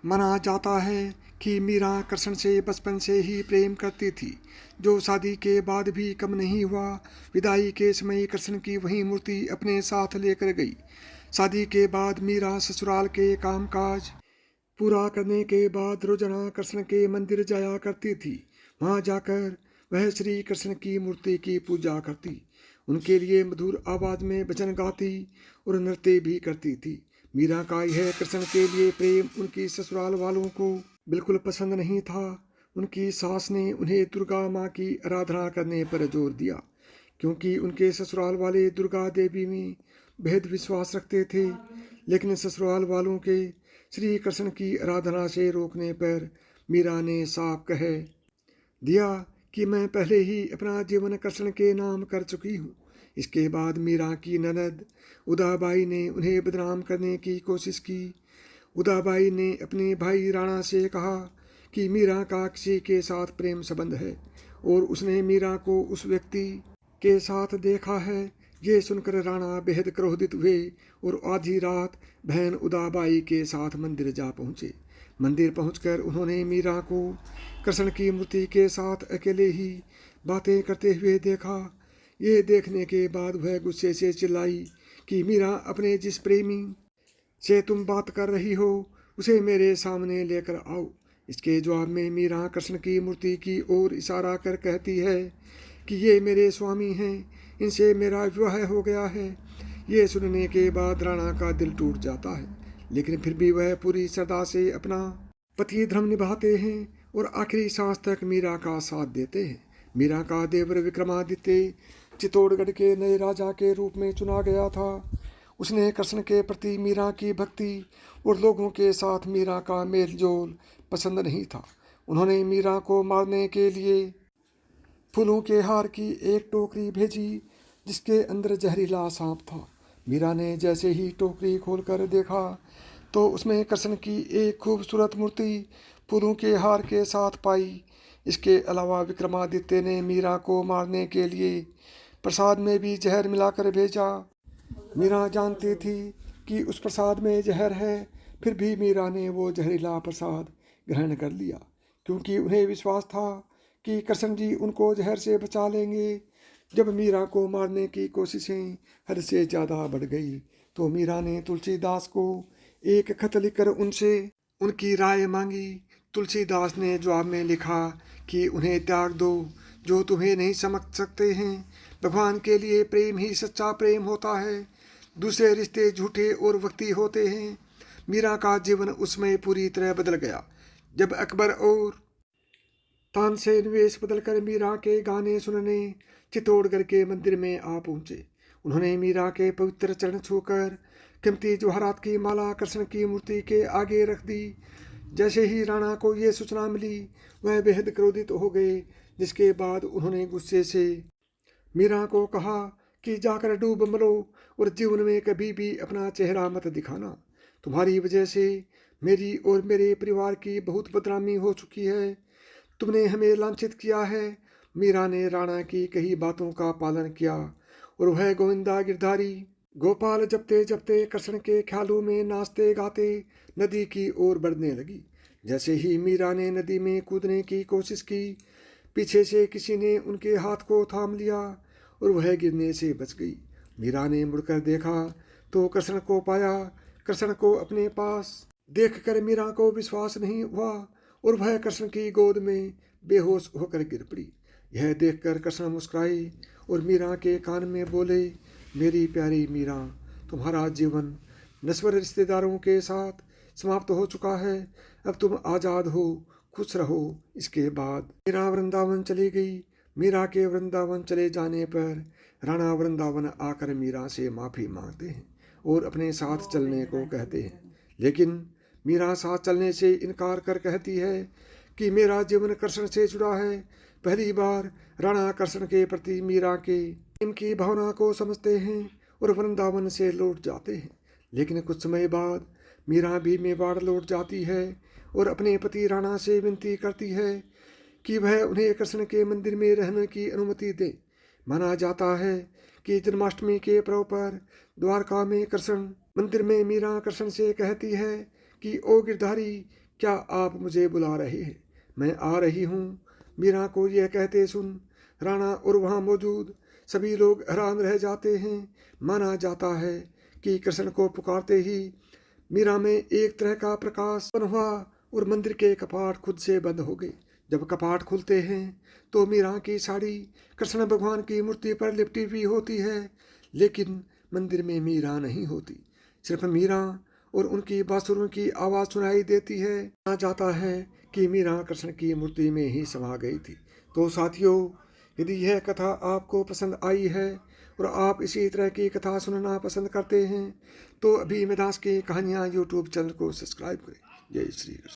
माना जाता है कि मीरा कृष्ण से बचपन से ही प्रेम करती थी, जो शादी के बाद भी कम नहीं हुआ। विदाई के समय कृष्ण की वही मूर्ति अपने साथ लेकर गई। शादी के बाद मीरा ससुराल के कामकाज पूरा करने के बाद रोजाना कृष्ण के मंदिर जाया करती थी। वहां जाकर वह श्री कृष्ण की मूर्ति की पूजा करती, उनके लिए मधुर आवाज में भजन गाती और नृत्य भी करती थी। मीरा का यह कृष्ण के लिए प्रेम उनकी ससुराल वालों को बिल्कुल पसंद नहीं था। उनकी सास ने उन्हें दुर्गा माँ की आराधना करने पर जोर दिया, क्योंकि उनके ससुराल वाले दुर्गा देवी में बेहद विश्वास रखते थे। लेकिन ससुराल वालों के श्री कृष्ण की आराधना से रोकने पर मीरा ने साफ कह दिया कि मैं पहले ही अपना जीवन कृष्ण के नाम कर चुकी हूँ। इसके बाद मीरा की ननद उदाबाई ने उन्हें बदनाम करने की कोशिश की। उदाबाई ने अपने भाई राणा से कहा कि मीरा का किसी के साथ प्रेम संबंध है और उसने मीरा को उस व्यक्ति के साथ देखा है। ये सुनकर राणा बेहद क्रोधित हुए और आधी रात बहन उदाबाई के साथ मंदिर जा पहुँचे। मंदिर पहुंचकर उन्होंने मीरा को कृष्ण की मूर्ति के साथ अकेले ही बातें करते हुए देखा। ये देखने के बाद वह गुस्से से चिल्लाई कि मीरा, अपने जिस प्रेमी से तुम बात कर रही हो उसे मेरे सामने लेकर आओ। इसके जवाब में मीरा कृष्ण की मूर्ति की ओर इशारा कर कहती है कि ये मेरे स्वामी हैं, इनसे मेरा विवाह हो गया है। ये सुनने के बाद राणा का दिल टूट जाता है, लेकिन फिर भी वह पूरी श्रद्धा से अपना पति धर्म निभाते हैं और आखिरी सांस तक मीरा का साथ देते हैं। मीरा का देवर विक्रमादित्य चित्तौड़गढ़ के नए राजा के रूप में चुना गया था। उसने कृष्ण के प्रति मीरा की भक्ति और लोगों के साथ मीरा का मेल जोल पसंद नहीं था। उन्होंने मीरा को मारने के लिए फूलों के हार की एक टोकरी भेजी, जिसके अंदर जहरीला सांप था। मीरा ने जैसे ही टोकरी खोलकर देखा तो उसमें कृष्ण की एक खूबसूरत मूर्ति फूलों के हार के साथ पाई। इसके अलावा विक्रमादित्य ने मीरा को मारने के लिए प्रसाद में भी जहर मिलाकर भेजा। मीरा जानती थी कि उस प्रसाद में जहर है, फिर भी मीरा ने वो जहरीला प्रसाद ग्रहण कर लिया, क्योंकि उन्हें विश्वास था कि कृष्ण जी उनको जहर से बचा लेंगे। जब मीरा को मारने की कोशिशें हद से ज़्यादा बढ़ गई तो मीरा ने तुलसीदास को एक खत लिखकर उनसे उनकी राय मांगी। तुलसीदास ने जवाब में लिखा कि उन्हें त्याग दो, जो तुम्हें नहीं समझ सकते हैं। भगवान के लिए प्रेम ही सच्चा प्रेम होता है, दूसरे रिश्ते झूठे और वक्ती होते हैं। मीरा का जीवन उसमें पूरी तरह बदल गया जब अकबर और तानसेन वेश बदलकर मीरा के गाने सुनने चित्तौड़गढ़ के मंदिर में आ पहुंचे। उन्होंने मीरा के पवित्र चरण छूकर कीमती जवाहरात की माला कृष्ण की मूर्ति के आगे रख दी। जैसे ही राणा को ये सूचना मिली, वह बेहद क्रोधित हो गए, जिसके बाद उन्होंने गुस्से से मीरा को कहा कि जाकर डूब मरो और जीवन में कभी भी अपना चेहरा मत दिखाना। तुम्हारी वजह से मेरी और मेरे परिवार की बहुत बदनामी हो चुकी है। तुमने हमें लांछित किया है। मीरा ने राणा की कही बातों का पालन किया और वह गोविंदा गिरधारी गोपाल जपते जपते कृष्ण के ख्यालों में नाचते गाते नदी की ओर बढ़ने लगी। जैसे ही मीरा ने नदी में कूदने की कोशिश की, पीछे से किसी ने उनके हाथ को थाम लिया और वह गिरने से बच गई। मीरा ने मुड़कर देखा तो कृष्ण को पाया। कृष्ण को अपने पास देखकर मीरा को विश्वास नहीं हुआ और वह कृष्ण की गोद में बेहोश होकर गिर पड़ी। यह देखकर कृष्ण मुस्कुराए और मीरा के कान में बोले, मेरी प्यारी मीरा, तुम्हारा जीवन नश्वर रिश्तेदारों के साथ समाप्त हो चुका है। अब तुम आज़ाद हो, खुश रहो। इसके बाद मीरा वृंदावन चली गई। मीरा के वृंदावन चले जाने पर राणा वृंदावन आकर मीरा से माफ़ी मांगते हैं और अपने साथ चलने को कहते हैं, लेकिन मीरा साथ चलने से इनकार कर कहती है कि मेरा जीवन कृष्ण से जुड़ा है। पहली बार राणा कृष्ण के प्रति मीरा के प्रेम की भावना को समझते हैं और वृंदावन से लौट जाते हैं। लेकिन कुछ समय बाद मीरा भी मेवाड़ लौट जाती है और अपने पति राणा से विनती करती है कि वह उन्हें कृष्ण के मंदिर में रहने की अनुमति दे। माना जाता है कि जन्माष्टमी के पर्व पर द्वारका में कृष्ण मंदिर में मीरा कृष्ण से कहती है कि ओ गिरधारी, क्या आप मुझे बुला रहे हैं? मैं आ रही हूँ। मीरा को यह कहते सुन राणा और वहाँ मौजूद सभी लोग हैरान रह जाते हैं। माना जाता है कि कृष्ण को पुकारते ही मीरा में एक तरह का प्रकाश उत्पन्न हुआ और मंदिर के कपाट खुद से बंद हो गए। जब कपाट खुलते हैं तो मीरा की साड़ी कृष्ण भगवान की मूर्ति पर लिपटी हुई होती है, लेकिन मंदिर में मीरा नहीं होती। सिर्फ मीरा और उनकी बांसुरों की आवाज़ सुनाई देती है। कहा जाता है कि मीरा कृष्ण की मूर्ति में ही समा गई थी। तो साथियों, यदि यह कथा आपको पसंद आई है और आप इसी तरह की कथा सुनना पसंद करते हैं तो अभी मिडास की कहानियाँ यूट्यूब चैनल को सब्सक्राइब करें। जय श्री कृष्ण।